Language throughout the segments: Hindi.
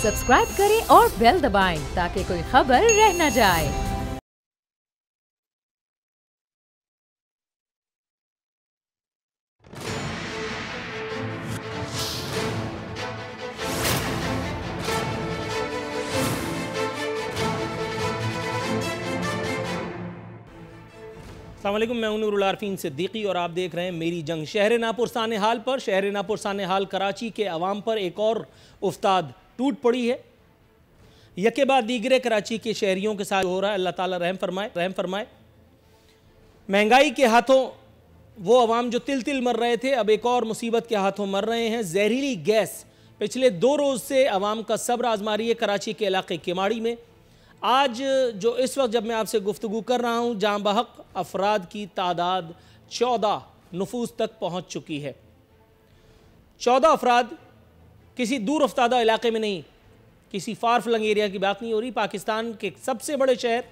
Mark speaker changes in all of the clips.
Speaker 1: सब्सक्राइब करें और बेल दबाएं ताकि कोई खबर रह न जाए।
Speaker 2: अस्सलामुअलैकुम, मैं नूरुल आरफीन सिद्दीकी और आप देख रहे हैं मेरी जंग। शहर नापुर साने हाल पर, शहर नापुर साने हाल कराची के अवाम पर एक और उस्ताद टूट पड़ी है। यके बाद दीगरे कराची के शहरियों के साथ हो रहा है। अल्लाह ताला रहम फरमाए। महंगाई के हाथों वो अवाम जो तिल तिल मर रहे थे, अब एक और मुसीबत के हाथों मर रहे हैं। जहरीली गैस पिछले 2 रोज़ से अवाम का सब्र आजमा रही है। कराची के इलाके केमाड़ी में आज जो इस वक्त जब मैं आपसे गुफ्तगू कर रहा हूँ, जहाँ बहक अफराद की तादाद 14 नफूस तक पहुँच चुकी है। 14 अफराद किसी दूर अफ्तादा इलाके में नहीं, किसी फार फ्लंग एरिया की बात नहीं हो रही। पाकिस्तान के सबसे बड़े शहर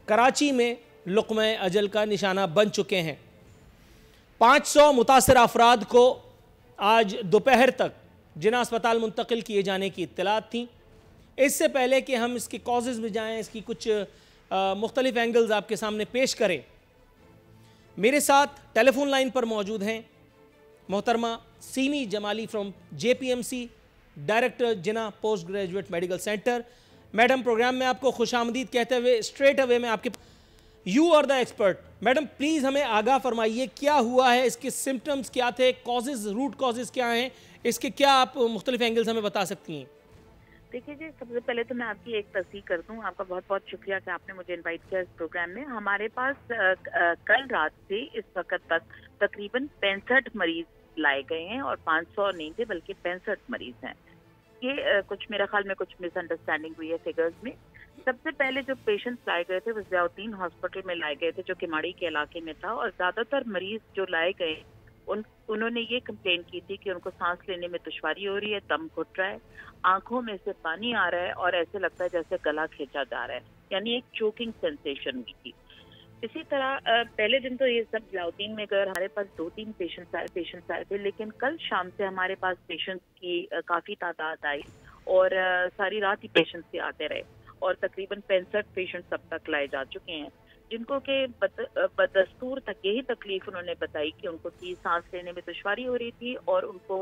Speaker 2: कराची में लुक़्मे अजल का निशाना बन चुके हैं। 500 मुतासर अफराद को आज दोपहर तक जिना अस्पताल मुंतकिल किए जाने की इत्तलात थी। इससे पहले कि हम इसके कॉजेज़ में जाएं, इसकी कुछ मुख्तलिफ एंगल्स आपके सामने पेश करें, मेरे साथ टेलीफोन लाइन पर मौजूद हैं मोहतरमा Seemi Jamali from JPMC, director Jinnah post graduate medical centre. Madam, programme में आपको खुशामदीद कहते हुए स्ट्रेट अवे में आपके you are the expert. Madam please हमें आगाह फरमाइए, क्या हुआ है, इसके सिम्टम्स क्या थे, कॉजेज़, रूट कॉजेज़ क्या हैं, इसके क्या आप मुख्तलिफ एंगल्स हमें बता सकती हैं?
Speaker 3: देखिए जी, सबसे पहले तो मैं आपकी एक तस्दीक कर दूं। आपका बहुत बहुत शुक्रिया कि आपने मुझे इनवाइट किया इस प्रोग्राम में। हमारे पास कल रात से इस वक्त तक तकरीबन 65 मरीज लाए गए हैं और 500 नहीं थे बल्कि 65 मरीज हैं। ये कुछ मेरा ख्याल में कुछ मिसअंडरस्टैंडिंग हुई है फिगर्स में। सबसे पहले जो पेशेंट्स लाए गए थे वो ज़ियाउद्दीन हॉस्पिटल में लाए गए थे जो किमाड़ी के इलाके में था, और ज़्यादातर मरीज जो लाए गए उन्होंने ये कंप्लेन की थी कि उनको सांस लेने में दुश्वारी हो रही है, दम घुट रहा है, आंखों में से पानी आ रहा है और ऐसे लगता है जैसे गला खींचा जा रहा है, यानी एक चोकिंग सेंसेशन हुई थी। इसी तरह पहले दिन तो ये सब ज़ियाउद्दीन में गए, हमारे पास 2-3 पेशेंट्स आए थे, लेकिन कल शाम से हमारे पास पेशेंट्स की काफ़ी तादाद आई और सारी रात ही पेशेंट्स से आते रहे और तकरीबन 65 पेशेंट्स अब तक लाए जा चुके हैं, जिनको के बदस्तूर तक यही तकलीफ उन्होंने बताई कि उनको की सांस लेने में दुश्वारी हो रही थी और उनको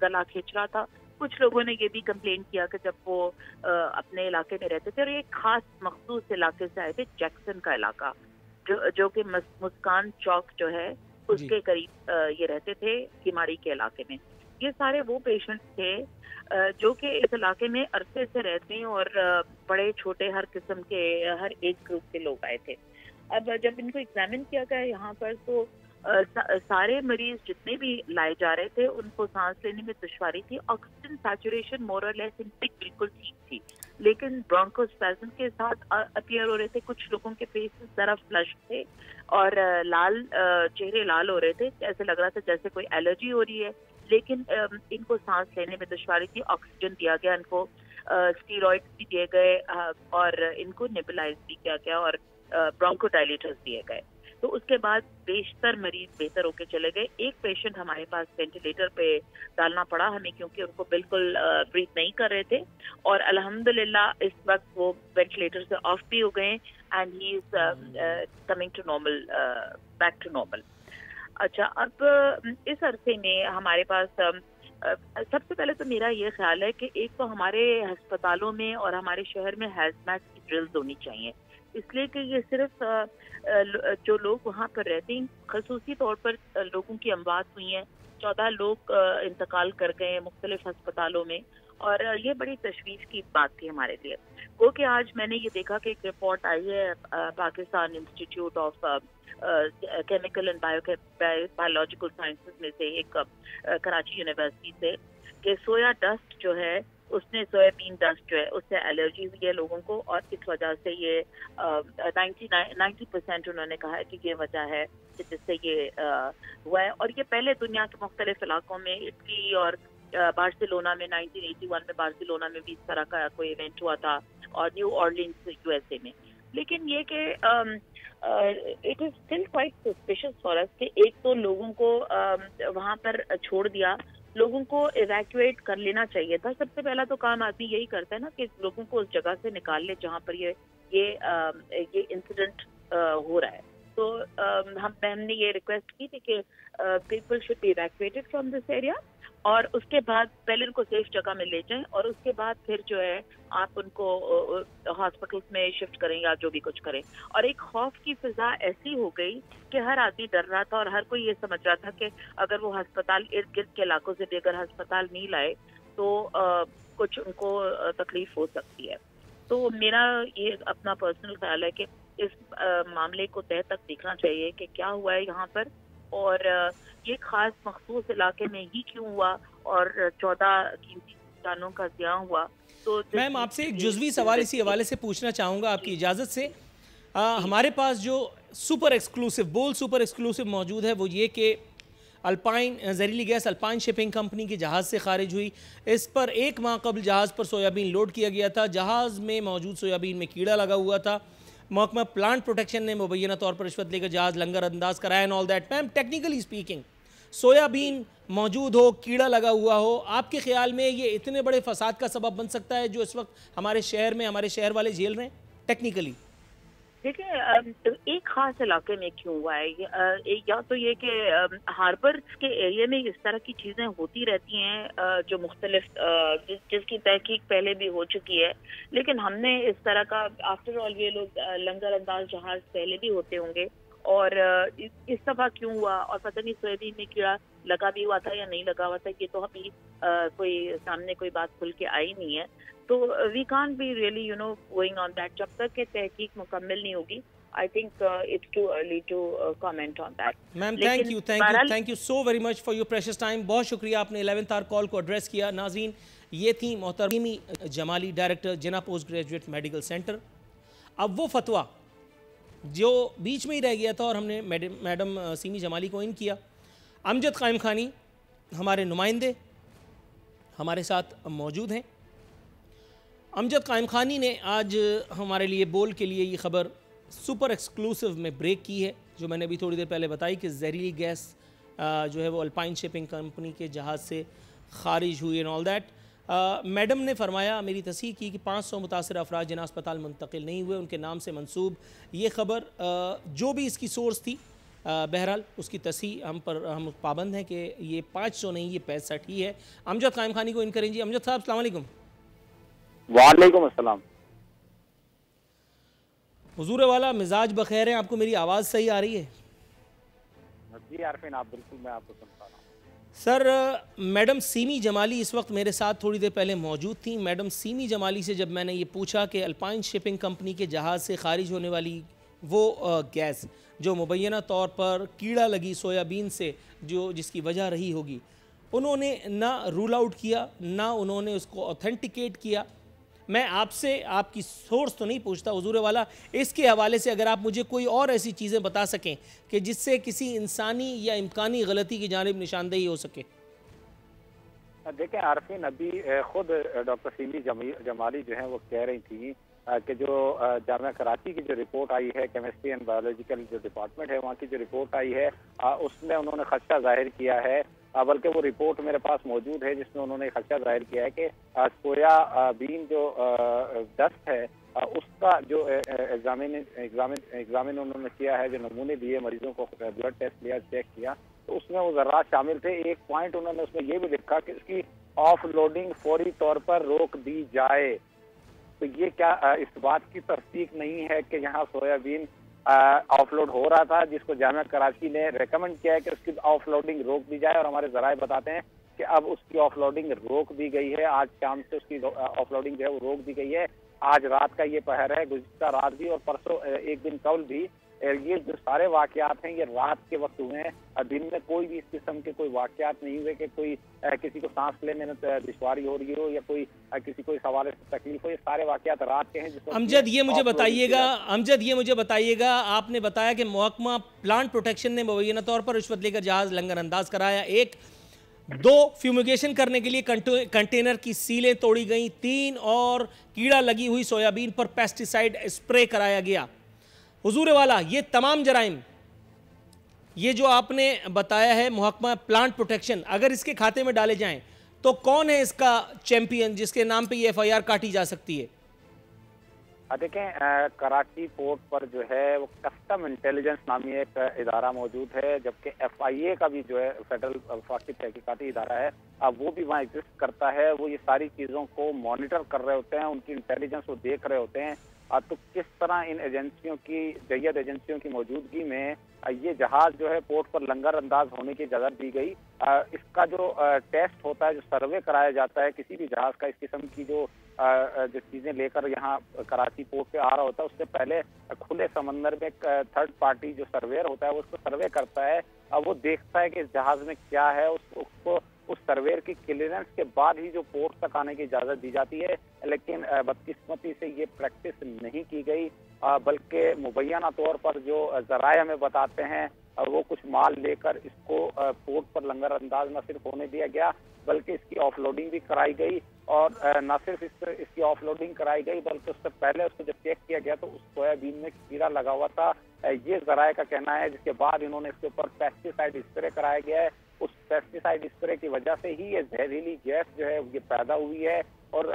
Speaker 3: गला खींच रहा था। कुछ लोगों ने ये भी कंप्लेन किया कि जब वो अपने इलाके में रहते थे, और एक खास मखसूस इलाके से आए थे, जैक्सन का इलाका, जो कि मुस्कान चौक जो है उसके करीब ये रहते थे किमाड़ी के इलाके में। ये सारे वो पेशेंट्स थे जो कि इस इलाके में अरसे से रहते हैं और बड़े छोटे हर किस्म के हर एज ग्रुप के लोग आए थे। अब जब इनको एग्जामिन किया गया यहाँ पर तो सारे मरीज जितने भी लाए जा रहे थे उनको सांस लेने में दुश्वारी थी। ऑक्सीजन सैचुरेशन मोर और लेस बिल्कुल ठीक थी, लेकिन ब्रोंकोस्पैज्म के साथ अपीयर हो रहे थे। कुछ लोगों के फेस जरा फ्लश थे और चेहरे लाल हो रहे थे, ऐसे लग रहा था जैसे कोई एलर्जी हो रही है, लेकिन इनको सांस लेने में दुश्वारी थी। ऑक्सीजन दिया गया, इनको स्टीरॉइड भी दिए गए और इनको नेबुलाइज भी किया गया और ब्रोंकोडायलेटर्स दिए गए। तो उसके बाद बेशतर मरीज बेहतर होके चले गए। एक पेशेंट हमारे पास वेंटिलेटर पे डालना पड़ा हमें, क्योंकि उनको बिल्कुल ब्रीथ नहीं कर रहे थे, और अल्हम्दुलिल्लाह इस वक्त वो वेंटिलेटर से ऑफ भी हो गए and he is coming to normal, back to normal. अच्छा, अब इस अरसे में हमारे पास सबसे पहले तो मेरा ये ख्याल है कि एक तो हमारे अस्पतालों में और हमारे शहर में हैजमैट की ड्रिल्स होनी चाहिए, इसलिए कि ये सिर्फ जो लोग वहाँ पर रहते हैं, खसूसी तौर पर लोगों की अमवात हुई हैं, 14 लोग इंतकाल कर गए हैं मुख्तलिफ अस्पतालों में, और ये बड़ी तशवीश की बात थी हमारे लिए। वो कि आज मैंने ये देखा कि एक रिपोर्ट आई है Pakistan institute of chemical and biological sciences में से, एक कराची यूनिवर्सिटी से, कि सोया डस्ट जो है उसने सोयाबीन डस्ट जो है उससे एलर्जी हुई है लोगों को, और इस वजह से ये 90% उन्होंने कहा है कि ये वजह है कि जिससे ये हुआ है। और ये पहले दुनिया के मुख्तलिफ इलाकों में, इटली और बार्सिलोना में 1981 में बार्सिलोना में भी इस तरह का कोई इवेंट हुआ था, और न्यू ऑर्लिन्स USA में। लेकिन ये कि it is still quite suspicious for us कि एक तो लोगों को वहाँ पर छोड़ दिया लोगों को इवैक्यूएट कर लेना चाहिए था। सबसे पहला तो काम आदमी यही करता है ना कि लोगों को उस जगह से निकाल ले जहाँ पर ये इंसिडेंट हो रहा है। तो हमने ये रिक्वेस्ट की थी कि people should be evacuated from this area, और उसके बाद पहले उनको सेफ जगह में ले जाएं, और उसके बाद फिर जो है आप उनको हॉस्पिटल्स में शिफ्ट करें या जो भी कुछ करें। और एक खौफ की फिजा ऐसी हो गई कि हर आदमी डर रहा था, और हर कोई ये समझ रहा था कि अगर वो अस्पताल इर्द गिर्द के इलाकों से भी अगर अस्पताल नहीं लाए तो कुछ उनको तकलीफ हो सकती है। तो मेरा ये अपना पर्सनल ख्याल है कि इस मामले को तह तक देखना चाहिए कि क्या हुआ है यहाँ पर, और ये खास मखसूस इलाके में ही क्यों हुआ, और 14 कीमती जानों का ज़िया हुआ। तो
Speaker 2: मैम आपसे एक जुज़वी सवाल इसी हवाले से पूछना चाहूँगा आपकी इजाज़त से। हमारे पास जो सुपर एक्सक्लूसिव मौजूद है वो ये कि अल्पाइन जहरीली गैस अल्पाइन शिपिंग कंपनी के जहाज़ से खारिज हुई। इस पर 1 माह कबल जहाज़ पर सोयाबीन लोड किया गया था। जहाज़ में मौजूद सोयाबीन में कीड़ा लगा हुआ था। महकमा प्लांट प्रोटेक्शन ने मुबैना तौर पर रिश्वत लेकर जहाज़ लंगर अंदाज कराया and all that. Ma'am technically speaking soybean मौजूद हो, कीड़ा लगा हुआ हो, आपके ख्याल में ये इतने बड़े फसाद का सबब बन सकता है जो इस वक्त हमारे शहर में हमारे शहर वाले झेल रहे हैं टेक्निकली?
Speaker 3: देखिए, एक खास इलाके में क्यों हुआ है, या तो ये कि हार्बर के एरिया में इस तरह की चीज़ें होती रहती हैं जो मुख्तलिफ जिसकी तहकीक पहले भी हो चुकी है, लेकिन हमने इस तरह का आफ्टर ऑल ये लोग लंगर अंदाज जहाज पहले भी होते होंगे, और इस दफ़ा क्यों हुआ, और पता नहीं सोयाबीन में कीड़ा लगा भी हुआ था या नहीं लगा हुआ था, ये तो अभी कोई सामने कोई बात खुल के आई नहीं है। तो we can't be really going on that जब तक कि तहकीक मुकम्मल नहीं होगी। I think it's too early to comment on that.
Speaker 2: Ma'am thank you so very much for your precious time. बहुत शुक्रिया आपने 11th आवर कॉल को एड्रेस किया। नाज़रीन, ये थी मोहतरमा Seemi Jamali, director Jinnah post graduate medical centre. अब वो फतवा जो बीच में ही रह गया था और हमने मैडम सीमी जमाली को इन किया। अमजद कायम खानी हमारे नुमाइंदे हमारे साथ मौजूद हैं। अमजद कायम खानी ने आज हमारे लिए बोल के लिए ये ख़बर सुपर एक्सक्लूसिव में ब्रेक की है, जो मैंने अभी थोड़ी देर पहले बताई कि जहरीली गैस जो है वो अल्पाइन शिपिंग कंपनी के जहाज़ से खारिज हुई एंड ऑल दैट। मैडम ने फरमाया, मेरी तस्हीह की कि 500 मुतासर अफराद जिन्हें अस्पताल मुंतकिल नहीं हुए, उनके नाम से मंसूब ये ख़बर जो भी इसकी सोर्स थी, बहरहाल उसकी तस्हीह हम पाबंद हैं कि ये 500 नहीं, ये 65 ही है। अमजद कायम खानी को इन करें जी। अमजद साहब अस्सलाम वालेकुम।
Speaker 4: वालेकुम अस्सलाम।
Speaker 2: हुजूर वाला मिजाज बखैर है, आपको मेरी आवाज़ सही आ रही है?
Speaker 4: जी आरफीन, आप बिल्कुल, मैं आपको सुन पा रहा हूँ।
Speaker 2: सर, मैडम सीमी जमाली इस वक्त मेरे साथ थोड़ी देर पहले मौजूद थी। मैडम सीमी जमाली से जब मैंने ये पूछा कि अल्पाइन शिपिंग कंपनी के जहाज़ से खारिज होने वाली वो गैस जो मुबैना तौर पर कीड़ा लगी सोयाबीन से जो जिसकी वजह रही होगी, उन्होंने ना रूल आउट किया, ना उन्होंने उसको ऑथेंटिकेट किया। मैं आपसे आपकी सोर्स तो नहीं पूछता हुजूर वाला, इसके हवाले से अगर आप मुझे कोई और ऐसी चीज़ें बता सकें कि जिससे किसी इंसानी या इम्कानी गलती की जानिब निशानदेही हो सके।
Speaker 4: देखें आरफीन, अभी खुद डॉक्टर सीमी जमाली जो है वो कह रही थी कि जो जामिया कराची की जो रिपोर्ट आई है, केमिस्ट्री एंड बायोलॉजिकल जो डिपार्टमेंट है वहाँ की जो रिपोर्ट आई है उसमें उन्होंने खदशा जाहिर किया है, बल्कि वो रिपोर्ट मेरे पास मौजूद है जिसमें उन्होंने खदशा जाहिर किया है कि सोयाबीन जो डस्ट है उसका जो एग्जामिन उन्होंने किया है, जो नमूने दिए मरीजों को, ब्लड टेस्ट लिया, चेक किया, तो उसमें वो ज़र्रात शामिल थे। एक पॉइंट उन्होंने उसमें ये भी लिखा कि इसकी ऑफ लोडिंग फौरी तौर पर रोक दी जाए। तो ये क्या इस बात की तस्दीक नहीं है कि यहाँ सोयाबीन ऑफलोड हो रहा था, जिसको जामिया कराची ने रेकमेंड किया है कि उसकी ऑफलोडिंग रोक दी जाए, और हमारे जराए बताते हैं कि अब उसकी ऑफलोडिंग रोक दी गई है। आज शाम से उसकी ऑफलोडिंग जो है वो रोक दी गई है। आज रात का ये पहर है, गुज़िश्ता रात भी और परसों एक दिन कल भी। ये जो सारे वाकयात हैं ये रात के वक्त हुए हैं। दिन में कोई भी इस किस्म के कोई वाकयात नहीं हुए कि कोई किसी को सांस लेने में दुश्वारी हो रही हो या कोई किसी को इस हवाले से तकलीफ हो। ये सारे वाकयात रात के हैं।
Speaker 2: अमजद ये मुझे बताइएगा, आपने बताया कि महकमा प्लांट प्रोटेक्शन ने मुबैना तौर पर रिश्वत लेकर जहाज लंगर अंदाज कराया। 2 फ्यूमिगेशन करने के लिए कंटेनर की सीलें तोड़ी गई, 3 और कीड़ा लगी हुई सोयाबीन पर पेस्टिसाइड स्प्रे कराया गया। हुजूर वाला, ये तमाम जराइम ये जो आपने बताया है महकमा प्लांट प्रोटेक्शन, अगर इसके खाते में डाले जाएं तो कौन है इसका चैंपियन जिसके नाम पे ये FIR काटी जा सकती है?
Speaker 4: देखें, कराची पोर्ट पर जो है वो कस्टम इंटेलिजेंस नामी एक इदारा मौजूद है, जबकि FIA का भी जो है फेडरल वफाकी तहकीकाती इदारा है, अब वो भी वहाँ एग्जिस्ट करता है। वो ये सारी चीज़ों को मॉनिटर कर रहे होते हैं, उनकी इंटेलिजेंस वो देख रहे होते हैं। तो किस तरह इन एजेंसियों की, जैयद एजेंसियों की मौजूदगी में ये जहाज जो है पोर्ट पर लंगर अंदाज होने की इजाज़त दी गई। इसका जो टेस्ट होता है, जो सर्वे कराया जाता है किसी भी जहाज का, इस किस्म की जो चीज़ें लेकर यहाँ कराची पोर्ट पे आ रहा होता है, उससे पहले खुले समंदर में एक थर्ड पार्टी जो सर्वेयर होता है वो उसको सर्वे करता है। अब वो देखता है कि इस जहाज में क्या है, उसको उस सर्वेयर की क्लियरेंस के बाद ही जो पोर्ट तक आने की इजाज़त दी जाती है। लेकिन बदकिस्मती से ये प्रैक्टिस नहीं की गई, बल्कि मुबैना तौर पर जो ज़राए हमें बताते हैं वो कुछ माल लेकर इसको पोर्ट पर लंगर अंदाज न सिर्फ होने दिया गया, बल्कि इसकी ऑफलोडिंग भी कराई गई। और न सिर्फ इसकी ऑफलोडिंग कराई गई, बल्कि उससे पहले उसको जब चेक किया गया तो उस सोयाबीन में कीड़ा लगा हुआ था, ये ज़राए का कहना है। जिसके बाद इन्होंने इसके ऊपर पेस्टिसाइड स्प्रे कराया गया है। उस पेस्टिसाइड स्प्रे की वजह से ही ये जहरीली गैस जो है ये पैदा हुई है। और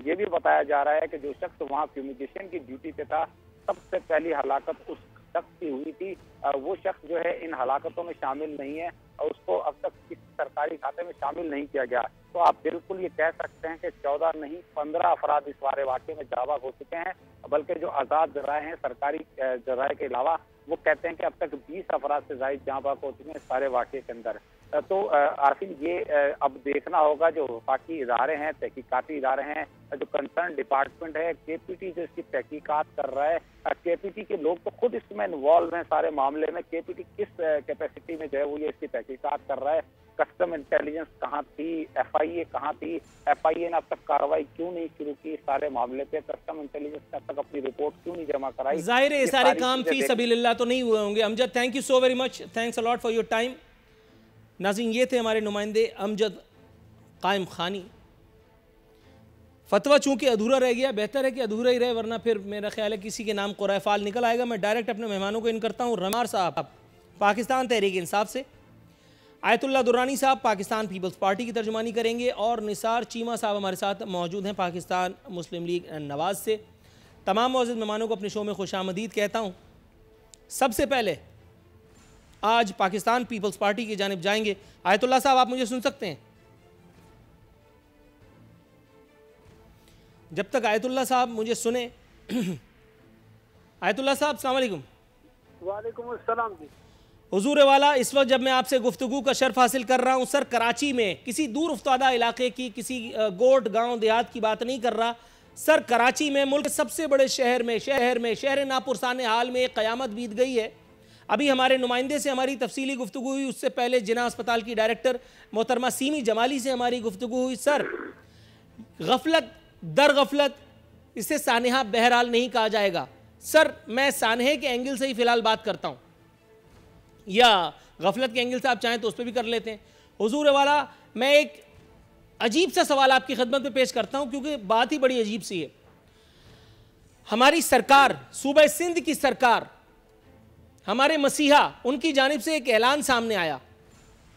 Speaker 4: ये भी बताया जा रहा है कि जो शख्स वहाँ फ्यूमिगेशन की ड्यूटी पे था, सबसे पहली हलाकत उस शख्स की हुई थी। वो शख्स जो है इन हलाकतों में शामिल नहीं है और उसको अब तक किसी सरकारी खाते में शामिल नहीं किया गया। तो आप बिल्कुल ये कह सकते हैं कि 14 नहीं 15 अफराद इस वारे वाक़े में जाबाक हो चुके हैं, बल्कि जो आज़ाद जराए हैं सरकारी जराए के अलावा, वो कहते हैं कि अब तक 20 अफराद से ज़ायद जाबाक हो चुके हैं इस सारे वाक़े के अंदर। तो आसिम, ये अब देखना होगा जो वफाकी इदारे हैं, तहकीकाती इदारे हैं, जो कंसर्न डिपार्टमेंट है, KPT जो इसकी तहकीकात कर रहा है, KPT के लोग तो खुद इसमें इन्वॉल्व हैं सारे मामले में। KPT किस कैपेसिटी में जो है वो ये इसकी तहकीकात कर रहा है, कस्टम इंटेलिजेंस कहाँ थी, FIA कहाँ थी, FIA ने अब तक कार्रवाई क्यों नहीं शुरू की इस सारे मामले पे, कस्टम इंटेलिजेंस ने अब तक अपनी रिपोर्ट क्यों नहीं जमा कराई।
Speaker 2: जाहिर है ये सारे काम फी सबीलिल्लाह तो नहीं हुए होंगे। Amjad, thank you so very much, thanks a lot for your time. नाज़रीन, ये थे हमारे नुमाइंदे अमजद कायम खानी। फतवा चूंकि अधूरा रह गया, बेहतर है कि अधूरा ही रहे, वरना फिर मेरा ख्याल है किसी के नाम कुराए फाल निकल आएगा। मैं डायरेक्ट अपने मेहमानों को इन करता हूँ। रमार साहब पाकिस्तान तहरीक इंसाफ से, आयतुल्लाह दुर्रानी साहब पाकिस्तान पीपल्स पार्टी की तर्जुमानी करेंगे, और निसार चीमा साहब हमारे साथ मौजूद हैं पाकिस्तान मुस्लिम लीग नवाज से। तमाम मौजूद मेहमानों को अपने शो में खुशामदीद कहता हूँ। सबसे पहले आज पाकिस्तान पीपल्स पार्टी की जानिब जाएंगे। आयतुल्लाह साहब, आप मुझे सुन सकते हैं? जब तक आयतुल्लाह साहब मुझे सुने आयतुल्लाह साहब, अस्सलाम वालेकुम।
Speaker 5: वालेकुम अस्सलाम जी।
Speaker 2: हुजूर वाला, इस वक्त जब मैं आपसे गुफ्तगू का शर्फ हासिल कर रहा हूँ सर, कराची में किसी दूर उफ्तादा इलाके की, किसी गोट गांव देहात की बात नहीं कर रहा सर, कराची में मुल्क सबसे बड़े शहर नापुर साने हाल में एक क़यामत बीत गई है। अभी हमारे नुमाइंदे से हमारी तफसीली गुफ्तगू हुई, उससे पहले जिना अस्पताल की डायरेक्टर मोहतरमा सीमी जमाली से हमारी गुफ्तगू हुई। सर, गफलत दर गफलत, इसे सानहा बहरहाल नहीं कहा जाएगा। सर, मैं सानहे के एंगल से ही फ़िलहाल बात करता हूँ, या गफलत के एंगल से आप चाहें तो उस पर भी कर लेते हैं। हुजूर वाला, मैं एक अजीब सा सवाल आपकी खिदमत में पेश करता हूँ, क्योंकि बात ही बड़ी अजीब सी है। हमारी सरकार, सूबा सिंध की सरकार, हमारे मसीहा, उनकी जानिब से एक ऐलान सामने आया,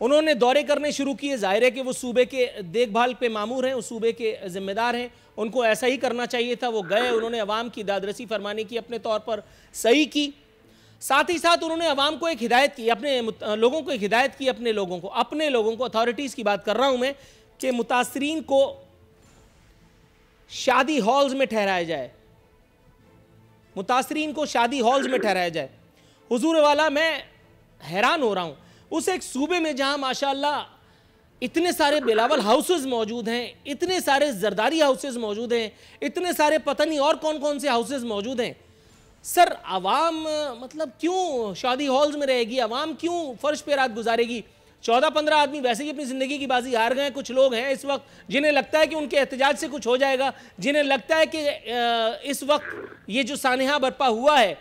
Speaker 2: उन्होंने दौरे करने शुरू किए। जाहिर है कि वो सूबे के देखभाल पे मामूर हैं, उस सूबे के जिम्मेदार हैं, उनको ऐसा ही करना चाहिए था। वो गए, उन्होंने अवाम की दादरसी फरमाने की अपने तौर पर सही की, साथ ही साथ उन्होंने अवाम को एक हिदायत की, अपने लोगों को एक हिदायत की, अपने लोगों को अथॉरिटीज़ की बात कर रहा हूँ मैं, कि मुतासरीन को शादी हॉल्स में ठहराया जाए, मुतासरीन को शादी हॉल्स में ठहराया जाए। हुजूर वाला, मैं हैरान हो रहा हूँ, उस एक सूबे में जहाँ माशाअल्लाह इतने सारे बिलावल हाउसेज मौजूद हैं, इतने सारे जरदारी हाउसेज मौजूद हैं, इतने सारे पता नहीं और कौन कौन से हाउसेज मौजूद हैं। सर, आवाम मतलब क्यों शादी हॉल्स में रहेगी, आवाम क्यों फर्श पे रात गुजारेगी? 14-15 आदमी वैसे ही अपनी ज़िंदगी की बाजी हार गए। कुछ लोग हैं इस वक्त जिन्हें लगता है कि उनके एहतजाज से कुछ हो जाएगा, जिन्हें लगता है कि इस वक्त ये जो सानहा बर्पा हुआ है,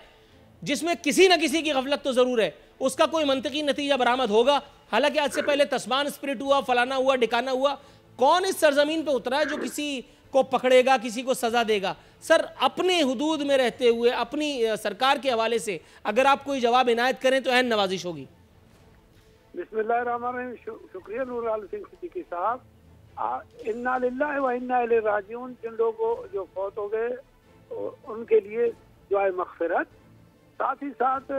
Speaker 2: जिसमें किसी न किसी की गफलत तो ज़रूर है, उसका कोई मंतकी नतीजा बरामद होगा। हालांकि आज से पहले तस्मान स्प्रिट हुआ, फलाना हुआ, डिकाना हुआ, कौन इस सरजमीन पे उतरा है जो किसी को पकड़ेगा, किसी को सज़ा देगा? सर, अपने हुदूद में रहते हुए, अपनी सरकार के हवाले से अगर आप कोई जवाब इनायत करें तो अहम नवाजिश होगी।
Speaker 5: बिस्मिल्लाहिर्रहमानिर्रहीम। शुक्रिया नूर आल सिंह सिद्दीकी साहब। इन्ना लिल्लाहि व इन्ना इलैहि राजिऊन। जिन लोगों जो फौत हो गए उनके लिए दुआए मग़फ़िरत। साथ ही साथ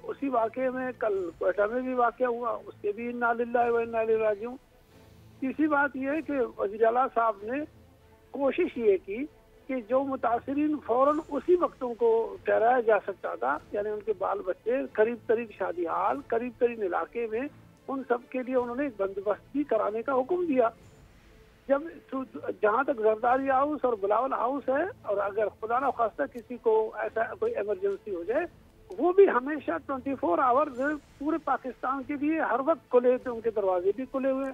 Speaker 5: उसी वाक़े में कल क्वेटा में भी वाक़या हुआ, उसके भी इन्ना लिल्लाहि व इन्ना इलैहि राजिऊन। तीसरी बात यह है कि वज़ीर आला साहब ने कोशिश ये की कि जो मुतासिरीन फ़ौरन उसी वक्त उनको ठहराया जा सकता था, यानी उनके बाल बच्चे करीब करीब शादी हाल करीब करीब इलाके में, उन सब के लिए उन्होंने बंदोबस्त भी कराने का हुक्म दिया। जब जहाँ तक जरदारी हाउस और बिलावल हाउस है, और अगर खुदा न खास्ता किसी को ऐसा कोई इमरजेंसी हो जाए, वो भी हमेशा 24 आवर्स पूरे पाकिस्तान के लिए हर वक्त खुले थे, उनके दरवाजे भी खुले हुए।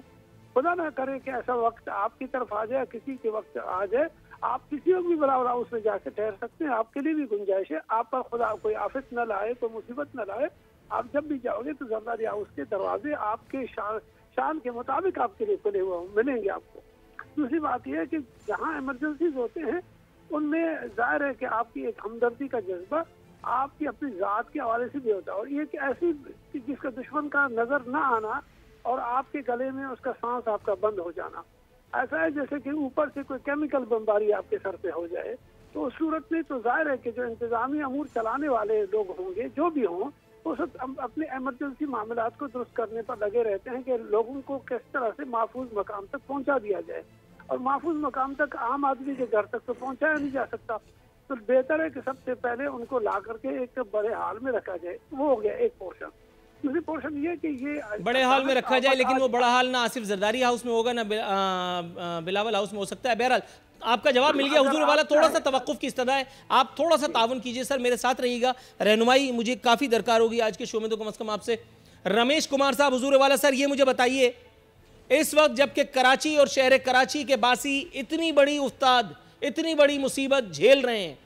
Speaker 5: खुदा ना करे कि ऐसा वक्त आपकी तरफ आ जाए, किसी के वक्त आ जाए, आप किसी को भी बिलावल हाउस में जाके ठहर सकते हैं, आपके लिए भी गुंजाइश है। आप पर खुदा कोई आफत न लाए, कोई मुसीबत न लाए, आप जब भी जाओगे तो जरदारी हाउस के दरवाजे आपके शान के मुताबिक आपके लिए खुले हुए मिलेंगे आपको। दूसरी बात यह है कि जहाँ इमरजेंसीज होते हैं उनमें जाहिर है कि आपकी एक हमदर्दी का जज्बा आपकी अपनी ज़ात के हवाले से भी होता है, और ये कि ऐसी जिसका दुश्मन का नज़र न आना और आपके गले में उसका सांस आपका बंद हो जाना, ऐसा है जैसे कि ऊपर से कोई केमिकल बमबारी आपके सर पे हो जाए। तो उस सूरत में तो जाहिर है कि जो इंतजामी अमूर चलाने वाले लोग होंगे, जो भी हों, वो सब अपने इमरजेंसी मामलात को दुरुस्त करने पर लगे रहते हैं कि लोगों को किस तरह से महफूज मकाम तक पहुंचा दिया जाए। और महफूज मकाम तक आम आदमी के घर तक तो पहुंचाया नहीं जा सकता, तो बेहतर है कि सबसे पहले उनको ला करके एक बड़े हाल में रखा जाए। वो हो गया एक पोर्शन। दूसरी पोर्शन ये कि ये
Speaker 2: बड़े हाल में रखा जाए, लेकिन वो बड़ा हाल ना आसिफ जरदारी हाउस में होगा ना बिलावल हाउस में हो सकता है। बहरहाल आपका जवाब मिल गया हुजूर वाला। थोड़ा सा तवक्कुफ की इस्तदा है, आप थोड़ा सा तावन कीजिए सर, मेरे साथ रहिएगा। रहनुमाई मुझे काफ़ी दरकार होगी आज के शो में, तो कम अज़ कम आपसे। रमेश कुमार साहब हुजूर वाला सर, ये मुझे बताइए, इस वक्त जबकि कराची और शहर कराची के बासी इतनी बड़ी उस्ताद, इतनी बड़ी मुसीबत झेल रहे हैं,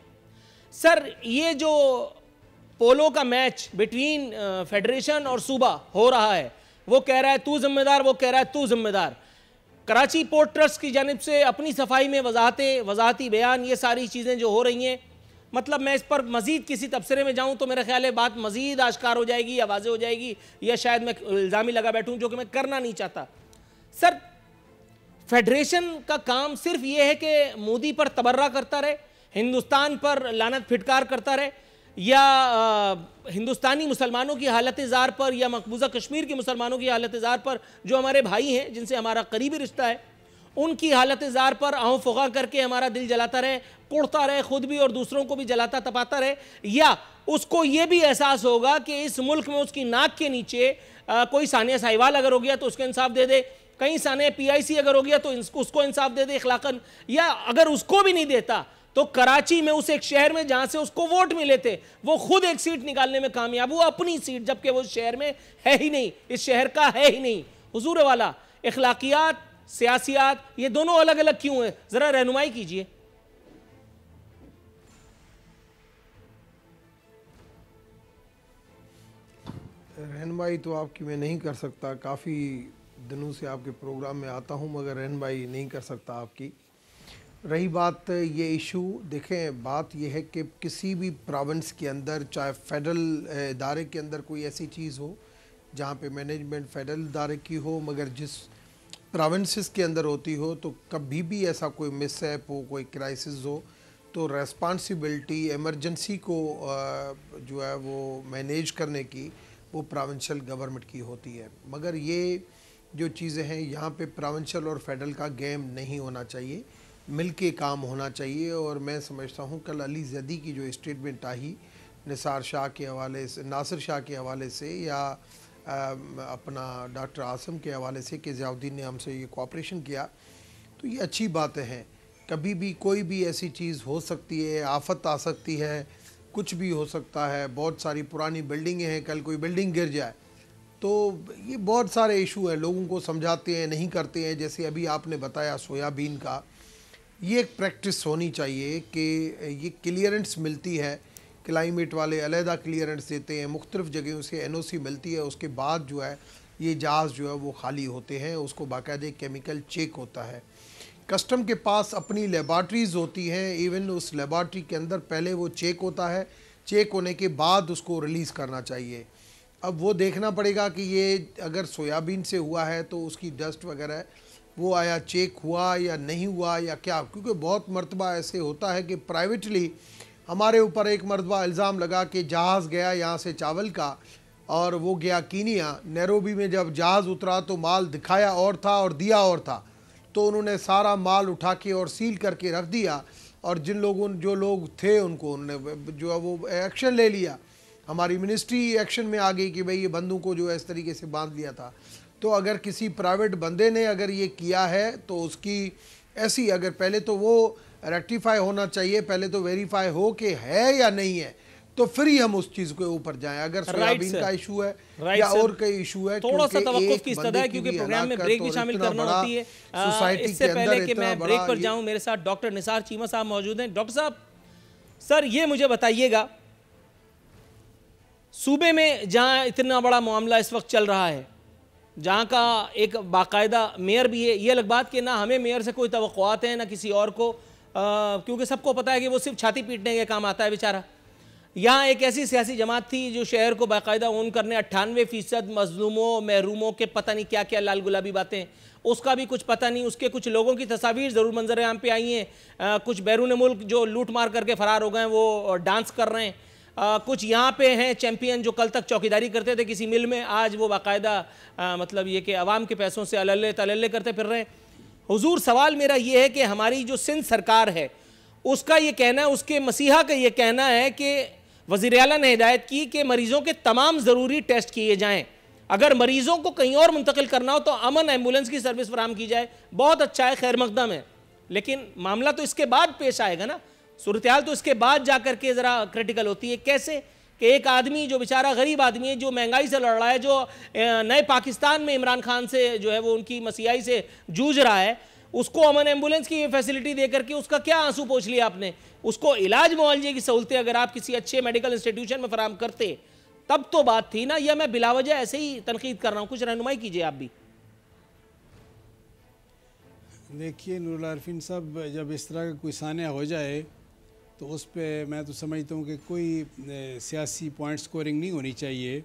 Speaker 2: सर ये जो पोलो का मैच बिटवीन फेडरेशन और सूबा हो रहा है, वो कह रहा है तू जिम्मेदार, वो कह रहा है तू जिम्मेदार, कराची पोर्ट ट्रस्ट की जानिब से अपनी सफाई में वजाहती बयान, ये सारी चीज़ें जो हो रही हैं, मतलब मैं इस पर मज़ीद किसी तबसरे में जाऊं तो मेरा ख्याल है बात मज़ीद आश्कार हो जाएगी या वाज़ेह हो जाएगी, या शायद मैं इल्ज़ामी लगा बैठूं, जो कि मैं करना नहीं चाहता। सर फेडरेशन का काम सिर्फ ये है कि मोदी पर तबर्रा करता रहे, हिंदुस्तान पर लानत फिटकार करता रहे, या हिंदुस्तानी मुसलमानों की हालत ज़ार पर, या मकबूजा कश्मीर के मुसलमानों की हालत ज़ार पर, जो हमारे भाई हैं जिनसे हमारा करीबी रिश्ता है, उनकी हालत ज़ार पर आहों फुगा करके हमारा दिल जलाता रहे, कुड़ता रहे, खुद भी और दूसरों को भी जलाता तपाता रहे, या उसको ये भी एहसास होगा कि इस मुल्क में उसकी नाक के नीचे कोई सानिया साहिवाल अगर हो गया तो उसको इंसाफ दे दे, कहीं सानिया PIC अगर हो गया तो उसको इंसाफ दे दे इखलाकन, या अगर उसको भी नहीं देता तो कराची में, उस एक शहर में जहां से उसको वोट मिले थे, वो खुद एक सीट निकालने में कामयाब हुआ, अपनी सीट, जबकि वो शहर में है ही नहीं, इस शहर का है ही नहीं। हुजूर वाला, इखलाकियात, सियासियात, ये दोनों अलग अलग क्यों है, जरा रहनुमाई कीजिए।
Speaker 6: रहनुमाई तो आपकी मैं नहीं कर सकता, काफ़ी दिनों से आपके प्रोग्राम में आता हूं, मगर रहनुमाई नहीं कर सकता आपकी। रही बात ये इशू, देखें बात यह है कि किसी भी प्रोविंस के अंदर, चाहे फेडरल इदारे के अंदर कोई ऐसी चीज़ हो जहाँ पे मैनेजमेंट फेडरल इदारे की हो, मगर जिस प्रोविंसेस के अंदर होती हो, तो कभी भी ऐसा कोई मिसहैप हो, कोई क्राइसिस हो, तो रेस्पॉन्सिबिलिटी इमरजेंसी को जो है वो मैनेज करने की वो प्रोविंशियल गवर्नमेंट की होती है। मगर ये जो चीज़ें हैं यहाँ पे प्रोविंशियल और फेडरल का गेम नहीं होना चाहिए, मिल के काम होना चाहिए। और मैं समझता हूँ कल अली जैदी की जो स्टेटमेंट आई नासिर शाह के हवाले से या अपना डॉक्टर आसम के हवाले से कि ज़ियाउद्दीन ने हमसे ये कोऑपरेशन किया, तो ये अच्छी बातें हैं। कभी भी कोई भी ऐसी चीज़ हो सकती है, आफत आ सकती है, कुछ भी हो सकता है, बहुत सारी पुरानी बिल्डिंगें हैं, कल कोई बिल्डिंग गिर जाए, तो ये बहुत सारे इशू हैं, लोगों को समझाते हैं, नहीं करते हैं। जैसे अभी आपने बताया सोयाबीन का, ये एक प्रैक्टिस होनी चाहिए कि ये क्लियरेंस मिलती है, क्लाइमेट वाले अलहदा क्लियरेंस देते हैं, मुख्तलिफ़ जगहों से NOC मिलती है, उसके बाद जो है ये जहाज़ जो है वो खाली होते हैं, उसको बाकायदे केमिकल चेक होता है। कस्टम के पास अपनी लेबॉर्ट्रीज़ होती हैं, इवन उस लेबॉर्ट्री के अंदर पहले वो चेक होता है, चेक होने के बाद उसको रिलीज़ करना चाहिए। अब वो देखना पड़ेगा कि ये अगर सोयाबीन से हुआ है तो उसकी डस्ट वगैरह वो आया चेक हुआ या नहीं हुआ या क्या, क्योंकि बहुत मरतबा ऐसे होता है कि प्राइवेटली हमारे ऊपर एक मरतबा इल्ज़ाम लगा कि जहाज़ गया यहाँ से चावल का और वो गया कीनिया, नैरोबी में जब जहाज़ उतरा तो माल दिखाया और था और दिया और था, तो उन्होंने सारा माल उठा के और सील करके रख दिया और जो लोग थे उनको उन्होंने जो है वो एक्शन ले लिया। हमारी मिनिस्ट्री एक्शन में आ गई कि भाई ये बंदों को जो है इस तरीके से बांध लिया था। तो अगर किसी प्राइवेट बंदे ने अगर ये किया है तो उसकी ऐसी अगर पहले तो वो रेक्टिफाई होना चाहिए, पहले तो वेरीफाई हो कि है या नहीं है, तो फिर ही हम उस चीज के ऊपर जाएं। अगर सोयाबीन का इशू है या और कोई इशू है,
Speaker 2: थोड़ा सा तवक्कुफ की इस्तदा है क्योंकि प्रोग्राम में ब्रेक भी शामिल करना होती है। इससे पहले कि मैं ब्रेक पर जाऊं, मेरे साथ डॉक्टर निसार चीमा साहब मौजूद हैं। डॉक्टर साहब, सर ये मुझे बताइएगा, सूबे में जहां इतना बड़ा मामला इस वक्त चल रहा है, जहां का एक बाकायदा मेयर भी है, ये अलग बात कि ना हमें मेयर से कोई तवक्कुआत है ना किसी और को, क्योंकि सबको पता है कि वो सिर्फ छाती पीटने के काम आता है बेचारा। यहाँ एक ऐसी सियासी जमात थी जो शहर को बाकायदा ओन करने 98% मजलूमों महरूमों के पता नहीं क्या क्या लाल गुलाबी बातें, उसका भी कुछ पता नहीं। उसके कुछ लोगों की तस्वीर ज़रूर मंजर आम पे आई हैं, कुछ बैरून मुल्क जो लूट मार करके फ़रार हो गए वो डांस कर रहे हैं, कुछ यहाँ पे हैं चैंपियन जो कल तक चौकीदारी करते थे किसी मिल में, आज वो बाकायदा मतलब ये कि अवाम के पैसों से अल्ले तल्ले करते फिर रहे हैं। हुजूर सवाल मेरा ये है कि हमारी जो सिंध सरकार है उसका ये कहना है, उसके मसीहा का ये कहना है कि वज़ीर आला ने हिदायत की कि मरीज़ों के तमाम ज़रूरी टेस्ट किए जाएं, अगर मरीज़ों को कहीं और मुंतकिल करना हो तो अमन एम्बुलेंस की सर्विस फराहम की जाए। बहुत अच्छा है, खैर मकदम है, लेकिन मामला तो इसके बाद पेश आएगा ना, सूरत हाल तो इसके बाद जाकर के ज़रा क्रिटिकल होती है। कैसे कि एक आदमी जो बेचारा गरीब आदमी है, जो महंगाई से लड़ रहा है, जो नए पाकिस्तान में इमरान खान से जो है वो उनकी मसीहाई से जूझ रहा है, उसको अमन एम्बुलेंस की फैसिलिटी दे करके उसका क्या आंसू पोंछ लिया आपने? उसको इलाज मुआवजे की सहूलतें अगर आप किसी अच्छे मेडिकल इंस्टीट्यूशन में फराहम करते तब तो बात थी ना, या मैं बिलावजह ऐसे ही तनकीद कर रहा हूँ? कुछ रहनुमाई कीजिए आप भी।
Speaker 7: देखिए नूरुल आरिफीन साहब, जब इस तरह का कोई सान्या हो जाए तो उस पर मैं तो समझता हूँ कि कोई सियासी पॉइंट स्कोरिंग नहीं होनी चाहिए।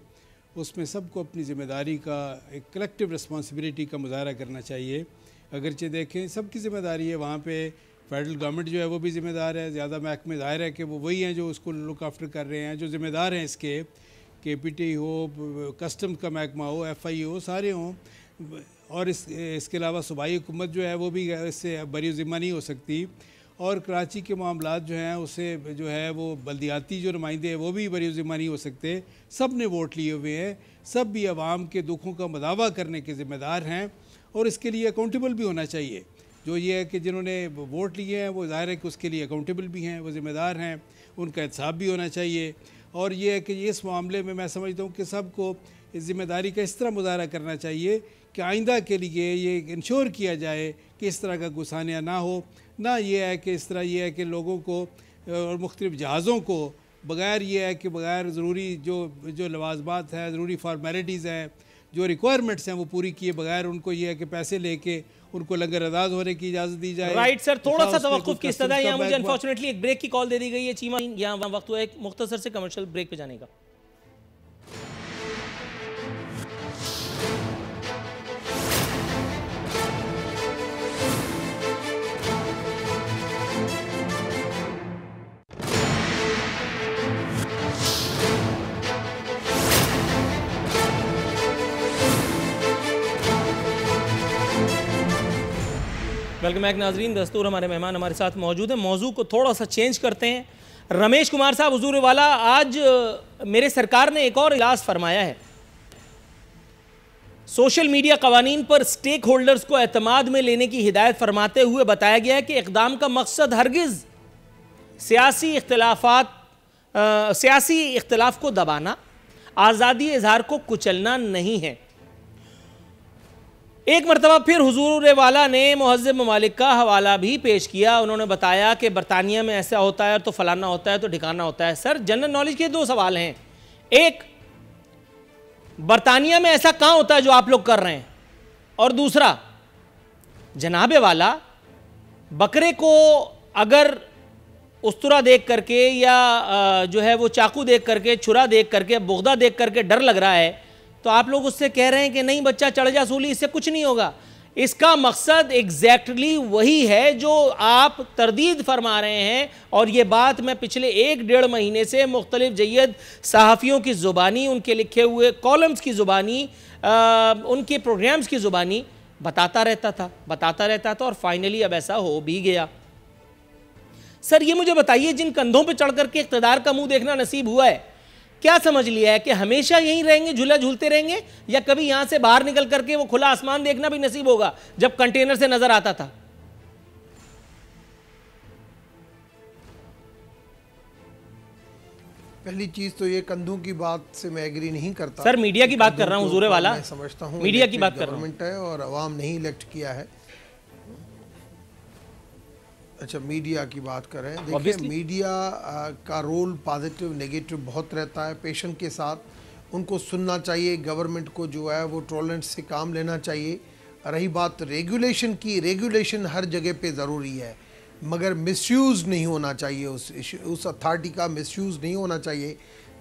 Speaker 7: उसमें सबको अपनी ज़िम्मेदारी का एक कलेक्टिव रिस्पॉन्सिबिलिटी का मुजाहरा करना चाहिए। अगरचे देखें सबकी ज़िम्मेदारी है, वहाँ पे फेडरल गवर्नमेंट जो है वो भी ज़िम्मेदार है, ज़्यादा महकमे ज़ाहिर है कि वो वही हैं जो उसको लुक आफ्टर कर रहे हैं, जो ज़िम्मेदार हैं इसके, KPT हो, कस्टम्स का महकमा हो, FI हो, सारे हों। और इसके अलावा सूबाई हुकूमत जो है वो भी इससे बरी ज़िम्मा नहीं हो सकती। और कराची के मामलात जो हैं उससे जो है वो बल्दियाती जो नुमाइंदे हैं वो भी बरी ज़िम्मा नहीं हो सकते। सब ने वोट लिए हुए हैं, सब भी आवाम के दुखों का मदावा करने के ज़िम्मेदार हैं और इसके लिए अकाउंटेबल भी होना चाहिए। जो ये है कि जिन्होंने वोट लिए हैं वो ज़ाहिर है कि उसके लिए अकाउंटेबल भी हैं, वो ज़िम्मेदार हैं, उनका एहतसाब भी होना चाहिए। और ये है कि इस मामले में मैं समझता हूँ कि सबको इस ज़िम्मेदारी का इस तरह मुजाहरा करना चाहिए कि आइंदा के लिए ये इंश्योर किया जाए कि इस तरह का गुस्सानिया ना हो। ना ये है कि इस तरह ये है कि लोगों को और मुख्तलिफ़ जहाज़ों को बग़ैर ये है कि बग़ैर ज़रूरी जो लवाजमात है, ज़रूरी फार्मेलिटीज़ हैं, जो रिक्वायरमेंट्स हैं वो पूरी किए बगैर उनको ये है कि पैसे लेके उनको लंगर अदाज होने की इजाज़त दी जाए।
Speaker 2: राइट सर, थोड़ा सा तवक्कुफ की इस्तदा है। यहाँ मुझे अनफॉर्चुनेटली एक ब्रेक की कॉल दे दी गई है चीमा, यहाँ वक्त हुआ एक मुख्तसर से कमर्शियल ब्रेक पे जाने का। वेलकम बैक नाजरीन, दस्तूर हमारे मेहमान हमारे साथ मौजूद हैं। मौजू को थोड़ा सा चेंज करते हैं। रमेश कुमार साहब हुजूर वाला, आज मेरे सरकार ने एक और इलाज फरमाया है। सोशल मीडिया कवानीन पर स्टेक होल्डर्स को एतमाद में लेने की हिदायत फरमाते हुए बताया गया है कि इक़दाम का मकसद हरगिज़ सियासी इख्तिलाफ को दबाना, आज़ादी इजहार को कुचलना नहीं है। एक मरतबा फिर हुजूर वाला ने मुहज़्ज़िब ममालिक का हवाला भी पेश किया। उन्होंने बताया कि बरतानिया में ऐसा होता है तो फलाना होता है तो ठिकाना होता है। सर, जनरल नॉलेज के दो सवाल हैं। एक, बरतानिया में ऐसा कहाँ होता है जो आप लोग कर रहे हैं, और दूसरा, जनाबे वाला बकरे को अगर उस्तरा देख करके या जो है वो चाकू देख करके, छुरा देख करके, बुगदा देख करके डर लग रहा है, तो आप लोग उससे कह रहे हैं कि नहीं बच्चा चढ़ जा सूली, इससे कुछ नहीं होगा। इसका मकसद एग्जैक्टली वही है जो आप तरदीद फरमा रहे हैं। और ये बात मैं पिछले 1-1.5 महीने से मुख्तलिफ जय्यद सहाफ़ियों की ज़ुबानी, उनके लिखे हुए कॉलम्स की ज़ुबानी, उनके प्रोग्राम्स की ज़ुबानी बताता रहता था और फाइनली अब ऐसा हो भी गया। सर ये मुझे बताइए, जिन कंधों पे चढ़ करके इक़्तिदार का मुंह देखना नसीब हुआ है, क्या समझ लिया है कि हमेशा यहीं रहेंगे, झूला झूलते रहेंगे, या कभी यहां से बाहर निकल करके वो खुला आसमान देखना भी नसीब होगा जब कंटेनर से नजर आता था?
Speaker 6: पहली चीज तो ये कंधों की बात से मैं एग्री नहीं करता
Speaker 2: सर। मीडिया की बात कर रहा हूं हुजूर वाला,
Speaker 6: मैं समझता हूं
Speaker 2: मीडिया की बात कर रहा हूं।
Speaker 6: गवर्नमेंट है और अवाम नहीं इलेक्ट किया है। अच्छा, मीडिया की बात करें, देखिए मीडिया का रोल पॉजिटिव नेगेटिव बहुत रहता है। पेशेंट के साथ उनको सुनना चाहिए, गवर्नमेंट को जो है वो टॉलरेंस से काम लेना चाहिए। रही बात रेगुलेशन की, रेगुलेशन हर जगह पे ज़रूरी है, मगर मिसयूज़ नहीं होना चाहिए, उस अथॉरिटी का मिसयूज़ नहीं होना चाहिए।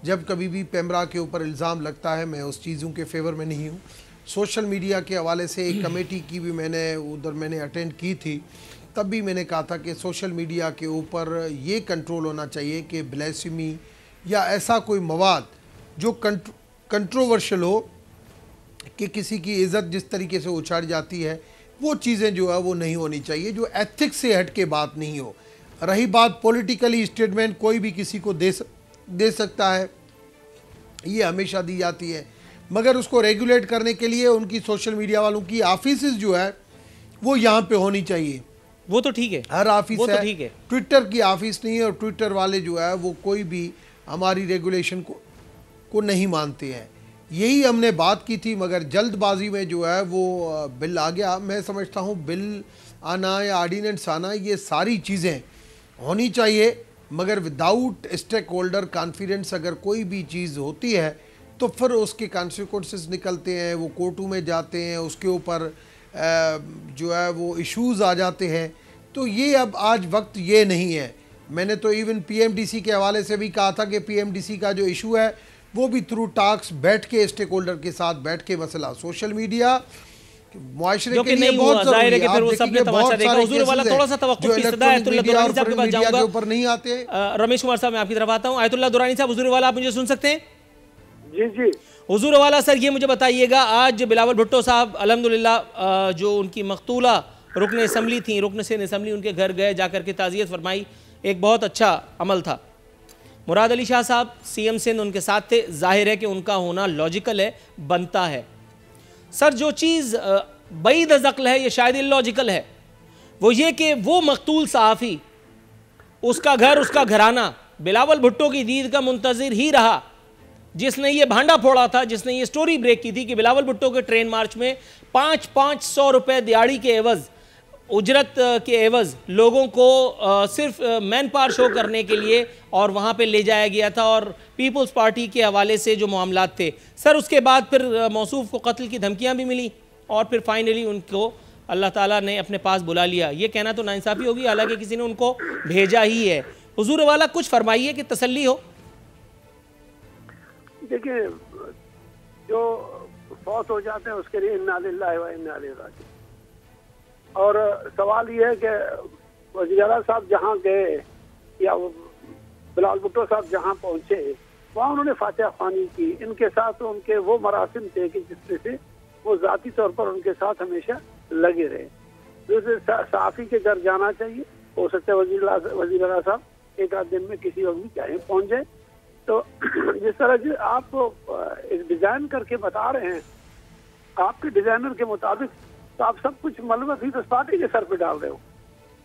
Speaker 6: जब कभी भी पेमरा के ऊपर इल्ज़ाम लगता है, मैं उस चीज़ों के फेवर में नहीं हूँ। सोशल मीडिया के हवाले से एक कमेटी की भी मैंने अटेंड की थी, तब भी मैंने कहा था कि सोशल मीडिया के ऊपर ये कंट्रोल होना चाहिए कि ब्लेसिमी या ऐसा कोई मवाद जो कंट्रोवर्शियल हो, कि किसी की इज़्ज़त जिस तरीके से उछाड़ी जाती है, वो चीज़ें जो है वो नहीं होनी चाहिए, जो एथिक्स से हट के बात नहीं हो। रही बात पॉलिटिकली स्टेटमेंट कोई भी किसी को दे सकता है, ये हमेशा दी जाती है, मगर उसको रेगुलेट करने के लिए उनकी सोशल मीडिया वालों की ऑफिसेज जो है वो यहाँ पे होनी चाहिए।
Speaker 2: वो तो ठीक है,
Speaker 6: हर ऑफिस
Speaker 2: वो
Speaker 6: है,
Speaker 2: तो ठीक है।
Speaker 6: ट्विटर की ऑफिस नहीं है, और ट्विटर वाले जो है वो कोई भी हमारी रेगुलेशन को नहीं मानते हैं। यही हमने बात की थी, मगर जल्दबाजी में जो है वो बिल आ गया। मैं समझता हूँ बिल आना या ऑर्डिनेंस आना, ये सारी चीज़ें होनी चाहिए, मगर विदाउट स्टेक होल्डर कॉन्फिडेंस अगर कोई भी चीज़ होती है तो फिर उसके कॉन्सिक्वेंसेस निकलते हैं, वो कोर्टों में जाते हैं, उसके ऊपर जो है वो इश्यूज़ आ जाते हैं। तो ये अब आज वक्त ये नहीं है। मैंने तो इवन पीएमडीसी के हवाले से भी कहा था कि पीएमडीसी का जो इशू है वो भी थ्रू टॉक्स बैठ के स्टेक होल्डर के साथ बैठ के मसला, सोशल मीडिया मुआशरे के लिए बहुत ज़रूरी है। आप देखिए बहुत सारे केसेस हैं जो इलेक्ट्रॉनिक मीडिया के ऊपर नहीं आते।
Speaker 2: रमेश कुमार साहब, मैं आपकी तरफ आता हूँ। आयतुल्लाह दुरानी साहब, हुजूर वाला आप मुझे सुन सकते हैं?
Speaker 5: जी जी
Speaker 2: हुजूर वाला सर, ये मुझे बताइएगा, आज बिलावल भुट्टो साहब अल्हम्दुलिल्लाह जो उनकी मकतूला रुकन असम्बली थी, रुकन असम्बली, उनके घर गए, जाकर के ताज़ियत फरमाई, एक बहुत अच्छा अमल था। मुराद अली शाह साहब सीएम सिंध उनके साथ थे, जाहिर है कि उनका होना लॉजिकल है, बनता है। सर जो चीज़ बैद अज़-अक़्ल है, ये शायद इलॉजिकल है, वो ये कि वो मकतूल सहाफ़ी, उसका घर, उसका घराना बिलावल भुट्टो की दीद का मुंतज़िर ही रहा, जिसने ये भांडा फोड़ा था, जिसने ये स्टोरी ब्रेक की थी कि बिलावल भुट्टो के ट्रेन मार्च में 500 रुपये दिहाड़ी के एवज़, उजरत के एवज़ लोगों को सिर्फ मैन पावर शो करने के लिए और वहाँ पे ले जाया गया था, और पीपल्स पार्टी के हवाले से जो मामलात थे। सर उसके बाद फिर मौसूफ को कत्ल की धमकियाँ भी मिली, और फिर फाइनली उनको अल्लाह ताला ने अपने पास बुला लिया। ये कहना तो नाइंसाफ़ी होगी, हालांकि किसी ने उनको भेजा ही है। हुजूर वाला कुछ फरमाइए कि तसल्ली हो।
Speaker 5: देखिए, जो फौत हो जाते हैं उसके लिए इन्ना लिल्लाहि व इन्ना इलैहि राजिऊन। और सवाल ये है कि वज़ीर आला साहब जहाँ गए या बिलावल भुट्टो साहब जहाँ पहुँचे, वहाँ उन्होंने फातिहा ख़्वानी की। इनके साथ उनके वो मरासिम थे कि जिसमें से वो ज़ाती तौर पर उनके साथ हमेशा लगे रहे। जैसे सहाफ़ी के घर जाना चाहिए, हो सकता है वज़ीर आला साहब एक आध दिन में किसी वक्त भी चाहे पहुँच जाए। तो जिस तरह से आप एक डिज़ाइन करके बता रहे हैं, आपके डिज़ाइनर के मुताबिक, तो आप सब कुछ मलबा भी तो पार्टी के सर पे डाल रहे हो।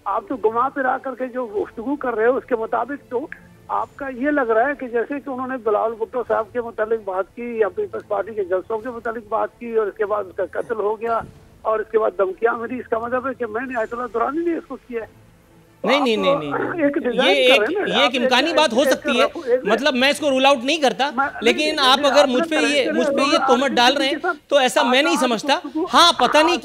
Speaker 5: आप तो घुमा फिरा करके जो गुफ्तगू कर रहे हो उसके मुताबिक तो आपका ये लग रहा है कि जैसे कि उन्होंने बिलावल भुट्टो साहब के मुतालिक बात की या पीपल्स पार्टी के जलसों के मुतालिक बात की, और इसके बाद उसका कत्ल हो गया, और इसके बाद धमकियां मिली। इसका मतलब है कि मैंने आयतुल्लाह दुरानी ने इसको किया है।
Speaker 2: नहीं, ये एक इम्कानी बात हो सकती है, मतलब मैं इसको रूल आउट नहीं करता, लेकिन आप अगर मुझ पे ये तोहमत डाल रहे हैं तो ऐसा मैं नहीं समझता। हाँ, पता नहीं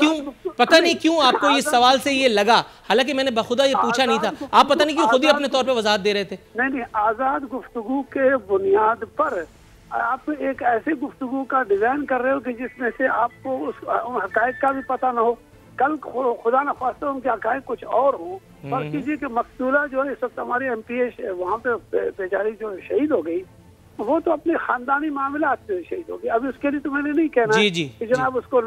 Speaker 2: पता नहीं क्यों आपको इस सवाल से ये लगा, हालांकि मैंने बखुदा ये पूछा नहीं था, आप पता नहीं क्यों खुद ही अपने तौर पे वजाहत दे रहे थे।
Speaker 5: नहीं, आजाद गुफ्तगू के बुनियाद पर आप एक ऐसी गुफ्तगू का डिजाइन कर रहे हो कि जिसमें से आपको उन हकायक का भी पता ना हो, कल खुदा न खास्ता उनके हकायक कुछ और हो, और किसी के मकतूला जो है इस वक्त हमारी MP वहाँ पे बेचारी जो शहीद हो गई, वो तो अपने खानदानी मामला से शहीद हो गई। अभी उसके लिए तो मैंने नहीं कहना कि जनाब उसको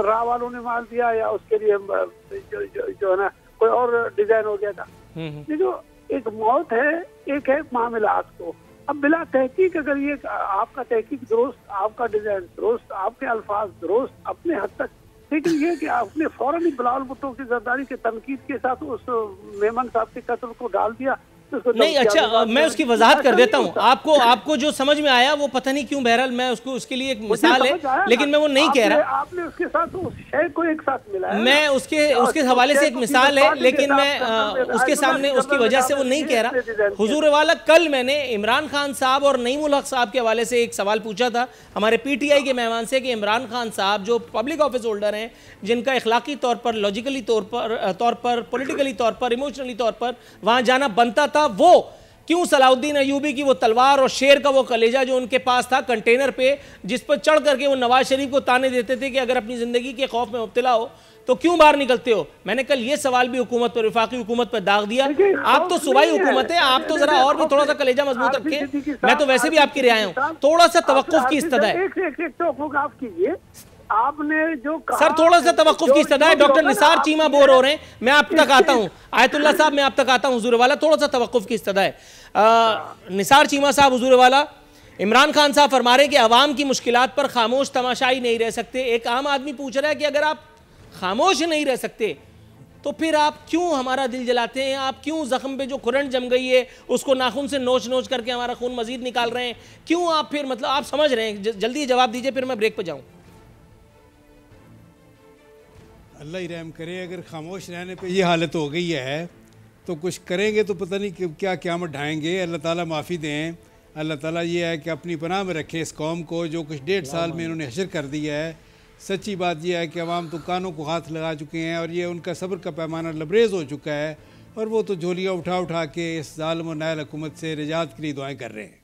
Speaker 5: राह वालों ने मार दिया या उसके लिए जो है ना कोई और डिजाइन हो गया था। ये जो एक मौत है, एक है मामला को। अब बिला तहकीक अगर ये आपका तहकीक दुरुस्त, आपका डिजाइन दुरुस्त, आपके अल्फाज दुरुस्त अपने हद तक, लेकिन ये कि आपने फौरन ही बिलावल भुट्टो की जरदारी के तनकीद के साथ उस मेमन साहब के कत्ल को डाल दिया।
Speaker 2: नहीं, अच्छा मैं उसकी वजाहत कर देता हूँ आपको जो समझ में आया वो पता नहीं क्यों, बहरहाल मैं उसके लिए एक मिसाल है, लेकिन मैं वो नहीं कह रहा।
Speaker 5: आपने उसके साथ उस शय को एक साथ मिलाया,
Speaker 2: मैं उसके हवाले से एक मिसाल है, लेकिन मैं उसके सामने उसकी वजह से वो नहीं कह रहा। हुजूर वाला, कल मैंने इमरान खान साहब और नईमुल हक साहब के हवाले से एक सवाल पूछा था हमारे PTI के मेहमान से कि इमरान खान साहब जो पब्लिक ऑफिस होल्डर हैं, जिनका इखलाकी तौर पर, लॉजिकली तौर पर, पॉलिटिकली तौर पर, इमोशनली तौर पर वहां जाना बनता था, वो क्यों सलाउद्दीन अयूबी की वो तलवार और शेर का वो कलेजा जो उनके पास था कंटेनर पे, जिस पर चढ़ करके वो नवाज शरीफ को ताने देते थे कि अगर अपनी जिंदगी के खौफ में मुब्तला हो तो क्यों बाहर निकलते हो। मैंने कल ये सवाल भी हुकूमत पर, वफाकी हुकूमत पर दाग दिया। आप तो सूबाई हुकूमत है, आप तो जरा और भी थोड़ा सा कलेजा मजबूत रखें। मैं तो वैसे भी आपकी रियाया हूं, थोड़ा सा तवक्कुफ की इस्तदा है।
Speaker 5: आपने जो कहा,
Speaker 2: सर थोड़ा सा तवक्कुफ की इस्तदा है। डॉक्टर निसार चीमा बोर हो रहे हैं, मैं आप तक आता हूं। आयतुल्लाह साहब मैं आप तक आता हूं। हुजूर वाला, थोड़ा सा तवक्कुफ की इस्तदा है। निसार चीमा साहब, हुजूर वाला, इमरान खान साहब फरमा रहे कि अवाम की मुश्किलात पर खामोश तमाशाई नहीं रह सकते। एक आम आदमी पूछ रहा है कि अगर आप खामोश नहीं रह सकते तो फिर आप क्यों हमारा दिल जलाते हैं? आप क्यों जख्म पे जो खुरंट जम गई है उसको नाखून से नोच नोच करके हमारा खून मजीद निकाल रहे हैं? क्यों आप फिर, मतलब आप समझ रहे हैं? जल्दी जवाब दीजिए, फिर मैं ब्रेक पे जाऊं।
Speaker 7: अल्लाह ही रहम करे, अगर खामोश रहने पे ये हालत हो गई है तो कुछ करेंगे तो पता नहीं क्या क़यामत ढाएंगे। अल्लाह ताला माफ़ी दें। अल्लाह ताला ये है कि अपनी पनाह में रखे इस कौम को जो कुछ 1.5 साल में इन्होंने हशर कर दिया है। सच्ची बात यह है कि अवाम तो कानों को हाथ लगा चुके हैं और ये उनका सब्र का पैमाना लबरेज़ हो चुका है, और वो तो झोलियाँ उठा उठा के इस ज़ालिम और नायल हुकूमत से निजात के लिए दुआएँ कर रहे हैं।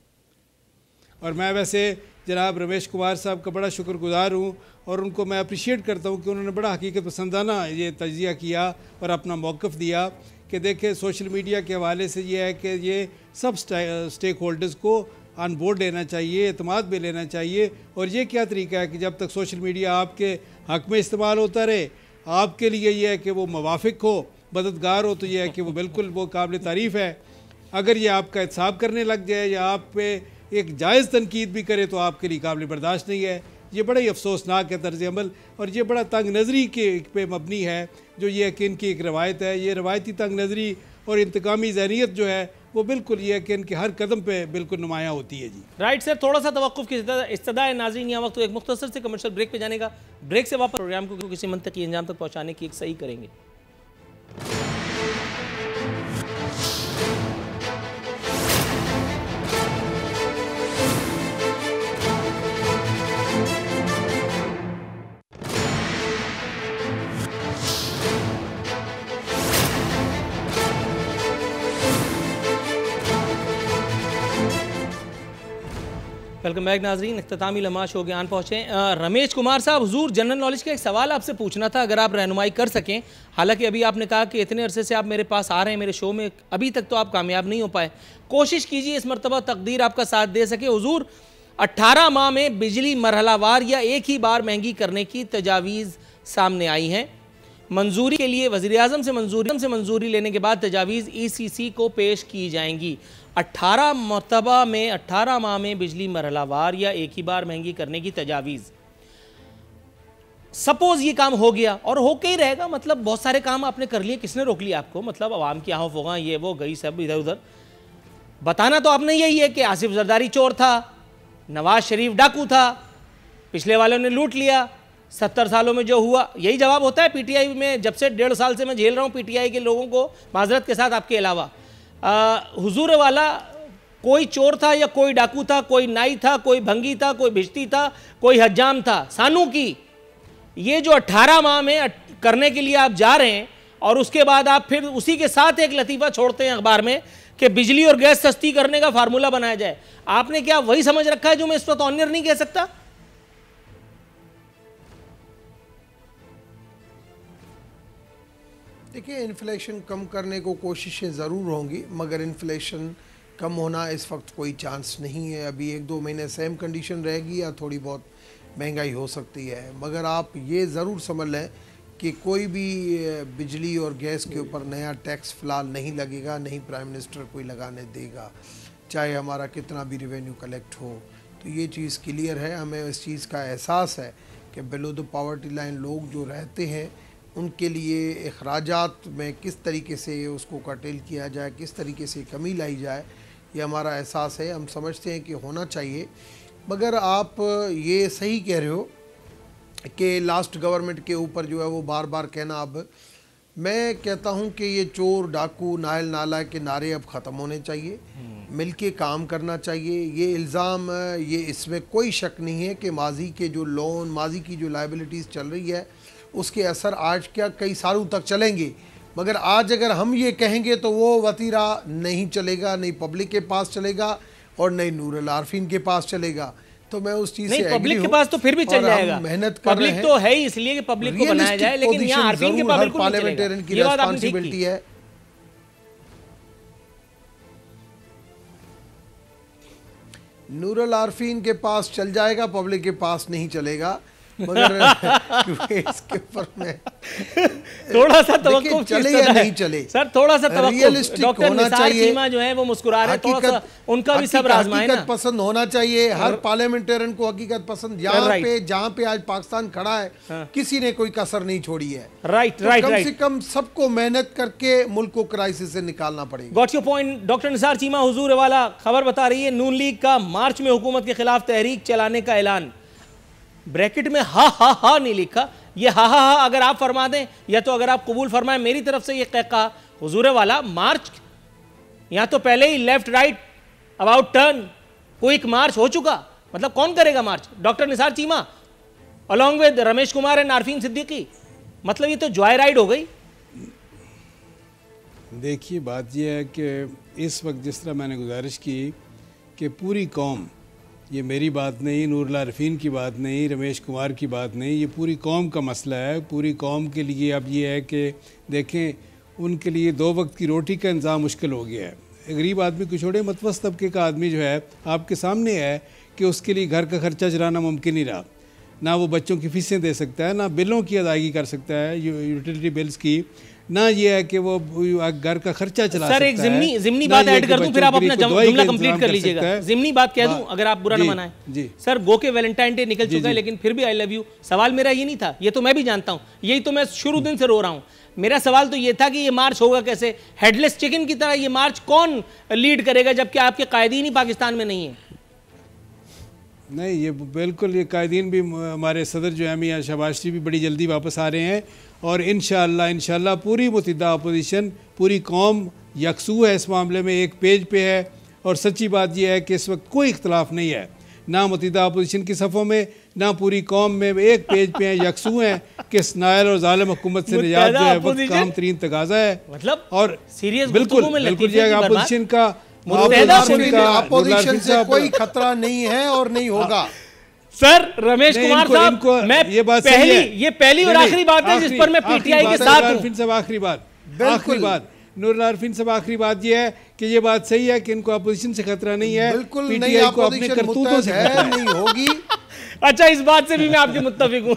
Speaker 7: और मैं वैसे जनाब रमेश कुमार साहब का बड़ा शुक्रगुजार हूँ, और उनको मैं अप्रिशिएट करता हूँ कि उन्होंने बड़ा हकीकत पसंदाना ये तजिया किया और अपना मौक़िफ़ दिया कि देखें सोशल मीडिया के हवाले से ये है कि ये सब स्टेक होल्डर्स को ऑन बोर्ड लेना चाहिए, एतमाद में लेना चाहिए। और ये क्या तरीका है कि जब तक सोशल मीडिया आपके हक़ में इस्तेमाल होता रहे, आपके लिए ये है कि वो मुवाफ़िक हो, मददगार हो, तो ये है कि वो बिल्कुल वो काबिल तारीफ़ है। अगर ये आपका एहतसाब करने लग जाए या आप पे एक जायज़ तनकीद भी करे तो आपके लिए काबिल बर्दाश्त नहीं है। ये बड़ा ही अफसोसनाक है तर्ज़ अमल, और ये बड़ा तंग नज़री के पे मबनी है, जो ये कि इनकी एक रवायत है। ये रवायती तंग नज़री और इंतकामी ज़हनियत जो है वो बिल्कुल ये है कि इनके हर कदम पे बिल्कुल नुमायाँ होती है। जी
Speaker 2: राइट सर, थोड़ा सा तवक्कुफ की इस्तदा है। नाज़रीन, यहाँ वक्त तो एक मुख्तसर से कमर्शियल ब्रेक पे जाने का। ब्रेक से वापस प्रोग्राम को किसी मंतकी अंजाम तक पहुँचाने की एक सही करेंगे। वेलकम बैक नाजरीन, इख्तितामी लम्हा शो के आन पहुँचे। रमेश कुमार साहब, हुजूर जनरल नॉलेज का एक सवाल आपसे पूछना था, अगर आप रहनुमाई कर सकें। हालांकि अभी आपने कहा कि इतने अरसे से आप मेरे पास आ रहे हैं मेरे शो में, अभी तक तो आप कामयाब नहीं हो पाए। कोशिश कीजिए इस मरतबा तकदीर आपका साथ दे सके। हुजूर, 18 माह में बिजली मरहलावार या एक ही बार महंगी करने की तजावीज़ सामने आई हैं। मंजूरी के लिए वज़ीर-ए-आज़म से मंजूरी लेने के बाद तजावीज़ ECC को पेश की जाएंगी। 18 माह में बिजली मरहलावार या एक ही बार महंगी करने की तजावीज़। सपोज ये काम हो गया और होके ही रहेगा, मतलब बहुत सारे काम आपने कर लिए, किसने रोक लिया आपको? मतलब आवाम की आहों फोगा ये वो गई सब इधर उधर। बताना तो आपने यही है कि आसिफ जरदारी चोर था, नवाज शरीफ डाकू था, पिछले वालों ने लूट लिया, 70 सालों में जो हुआ। यही जवाब होता है PTI में। जब से 1.5 साल से मैं झेल रहा हूँ PTI के लोगों को, माजरत के साथ आपके अलावा। हुजूर वाला, कोई चोर था या कोई डाकू था, कोई नाई था, कोई भंगी था, कोई भिश्ती था, कोई हज्जाम था, सानू की ये जो 18 माह में करने के लिए आप जा रहे हैं और उसके बाद आप फिर उसी के साथ एक लतीफ़ा छोड़ते हैं अखबार में कि बिजली और गैस सस्ती करने का फार्मूला बनाया जाए। आपने क्या वही समझ रखा है जो मैं इस वक्त ऑनियर नहीं कह सकता?
Speaker 6: देखिए, इन्फ्लेशन कम करने को कोशिशें ज़रूर होंगी, मगर इन्फ्लेशन कम होना इस वक्त कोई चांस नहीं है। अभी 1-2 महीने सेम कंडीशन रहेगी या थोड़ी बहुत महंगाई हो सकती है, मगर आप ये ज़रूर समझ लें कि कोई भी बिजली और गैस के ऊपर नया टैक्स फ़िलहाल नहीं लगेगा, नहीं प्राइम मिनिस्टर कोई लगाने देगा, चाहे हमारा कितना भी रेवेन्यू कलेक्ट हो। तो ये चीज़ क्लियर है, हमें इस चीज़ का एहसास है कि बिलो द पॉवर्टी लाइन लोग जो रहते हैं उनके लिए अखराजात में किस तरीके से उसको कर्टेल किया जाए, किस तरीके से कमी लाई जाए, ये हमारा एहसास है। हम समझते हैं कि होना चाहिए, मगर आप ये सही कह रहे हो कि लास्ट गवर्नमेंट के ऊपर जो है वो बार बार कहना, अब मैं कहता हूँ कि ये चोर डाकू नायल नाला के नारे अब ख़त्म होने चाहिए, मिलके काम करना चाहिए। ये इल्ज़ाम, ये इसमें कोई शक नहीं है कि माजी के जो लोन, माजी की जो लाइबिलिटीज़ चल रही है उसके असर आज क्या कई सालों तक चलेंगे, मगर आज अगर हम ये कहेंगे तो वो वतीरा नहीं चलेगा, नहीं पब्लिक के पास चलेगा और नहीं नूरुल आरफीन के पास चलेगा। तो मैं उस चीज़ से
Speaker 2: पब्लिक के पास तो फिर भी चल जाएगा,
Speaker 6: मेहनत कर रहे हैं,
Speaker 2: पब्लिक तो है ही इसलिए कि पब्लिक को बनाया जाए, लेकिन यहाँ आरफीन के पास बिल्कुल नहीं चलेगा।
Speaker 6: की रिस्पांसिबिलिटी है। नूरुल आरफीन के पास चल जाएगा, पब्लिक के पास नहीं चलेगा, मगर इसके ऊपर में
Speaker 2: थोड़ा सा तवक्कुफ
Speaker 6: चले या नहीं चले
Speaker 2: सर, थोड़ा सा
Speaker 6: रियलिस्टिक होना चाहिए।
Speaker 2: चीमा जो है वो मुस्कुरा रहे हैं, थोड़ा सा उनका भी सब्र आजमाए ना।
Speaker 6: हकीकत पसंद होना चाहिए, हर पार्लियामेंटेरियन को हकीकत पसंद। जहाँ पे आज पाकिस्तान खड़ा है, किसी ने कोई कसर नहीं छोड़ी है।
Speaker 2: राइट,
Speaker 6: कम से कम सबको मेहनत करके मुल्क को क्राइसिस से निकालना पड़ेगा।
Speaker 2: Got your point. Doctor Nisar Cheema हुजूर वाला खबर बता रही है, नून लीग का मार्च में हुकूमत के खिलाफ तहरीक चलाने का ऐलान। ब्रैकेट में हा नहीं लिखा, ये हा अगर आप फरमा दें या तो अगर आप कबूल फरमाएं मेरी तरफ से ये कहा हुजूर वाला मार्च, या तो पहले ही left right about turn quick march हो चुका, मतलब कौन करेगा march? Doctor Nisar Cheema along with Ramesh Kumar and Aarfeen Siddiqui, मतलब ये तो जॉय राइड हो गई।
Speaker 7: देखिए, बात यह है कि इस वक्त जिस तरह मैंने गुजारिश की कि पूरी कौम, ये मेरी बात नहीं, नूरुल आरफीन की बात नहीं, रमेश कुमार की बात नहीं, ये पूरी कौम का मसला है। पूरी कौम के लिए अब ये है कि देखें, उनके लिए 2 वक्त की रोटी का इंतज़ाम मुश्किल हो गया है। गरीब आदमी को छोड़े, मतवस्त तबके का आदमी जो है आपके सामने है कि उसके लिए घर का खर्चा चलाना मुमकिन नहीं रहा, ना वो बच्चों की फ़ीसें दे सकता है, ना बिलों की अदायगी कर सकता है, यूटिलिटी बिल्स की, ना ये है कि वो घर का खर्चा चला सकता है।
Speaker 2: सर एक जिमनी बात ऐड कर दूं, फिर आप अपना जुमला कंप्लीट कर लीजिएगा। जिमनी बात कह दूं अगर आप बुरा न माने जी। सर गो के वैलेंटाइन डे निकल चुका है, लेकिन फिर भी आई लव यू सवाल मेरा ये नहीं था, ये तो मैं भी जानता हूं, यही तो मैं शुरू दिन से रो रहा हूं। मेरा सवाल तो ये था कि ये मार्च होगा कैसे? हेडलेस चिकन की तरह ये मार्च कौन लीड करेगा, जबकि आपके कायदीन ही पाकिस्तान में नहीं है?
Speaker 7: नहीं, ये बिल्कुल, ये कायदीन भी, हमारे सदर जो है मियां शहबाज शरीफ भी बड़ी जल्दी वापस आ रहे हैं, और इंशाअल्लाह पूरी मुत्तहिदा अपोजिशन, पूरी कौम यकसू है इस मामले में, एक पेज पे है। और सच्ची बात यह है कि इस वक्त कोई इख्तलाफ नहीं है, ना मुत्तहिदा अपोजिशन की सफ़ों में, ना पूरी कौम में, एक पेज पे हैं, यकसू हैं कि नायल और जालिम हुकूमत से निजात जो है वक्त का अहम तरीन तकाजा है।
Speaker 2: मतलब
Speaker 7: और
Speaker 2: सीरियस
Speaker 7: बिल्कुल अपोजिशन का,
Speaker 6: अपोजिशन से कोई खतरा नहीं है और नहीं होगा।
Speaker 2: सर रमेश कुमार साहब, मैं ये बात पहली और आखिरी बात है जिस पर मैं पीटीआई के साथ हूं।
Speaker 7: आखिरी बात नूरुल आरफीन साहब, आखिरी बात यह है कि ये बात सही है कि इनको अपोजिशन से खतरा नहीं है, पीटीआई को अपने करतूतों से नहीं होगी।
Speaker 2: अच्छा, इस बात से भी मैं आपके मुत्तफिक हूं।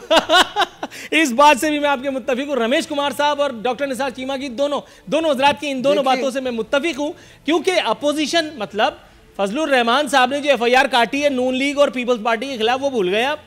Speaker 2: इस बात से भी मैं आपके मुत्तफिक हूं। रमेश कुमार साहब और डॉक्टर निसार चीमा की दोनों हजरात की इन दोनों बातों से मैं मुत्तफिक हूं, क्योंकि अपोजिशन मतलब फजलुर रहमान साहब ने जो एफआईआर काटी है नून लीग और पीपल्स पार्टी के खिलाफ, वो भूल गए आप।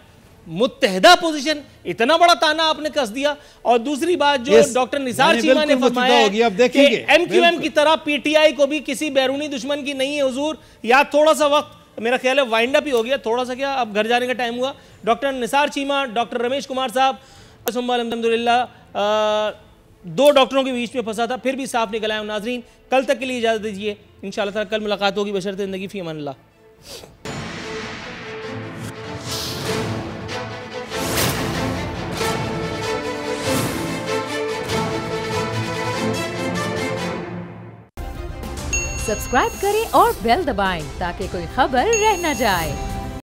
Speaker 2: मुत्तहिदा पोजीशन, इतना बड़ा ताना आपने कस दिया। और दूसरी बात जो डॉक्टर निसार चीमा ने फरमाया कि एमक्यूएम की तरह पीटीआई को भी किसी बैरूनी दुश्मन की नहीं है हुजूर। या थोड़ा सा वक्त मेरा ख्याल है वाइंड अप ही हो गया, थोड़ा सा क्या अब घर जाने का टाइम हुआ। डॉक्टर निसार चीमा, डॉक्टर रमेश कुमार साहब, अल्हम्दुलिल्लाह 2 डॉक्टरों के बीच में फंसा था, फिर भी साफ निकल आया। नाजरीन, कल तक के लिए इजाजत दीजिए, इंशाअल्लाह कल मुलाकात होगी बशर्ते ज़िंदगी फी अमानिल्लाह।
Speaker 1: सब्सक्राइब करें और बेल दबाएं ताकि कोई खबर रह न जाए।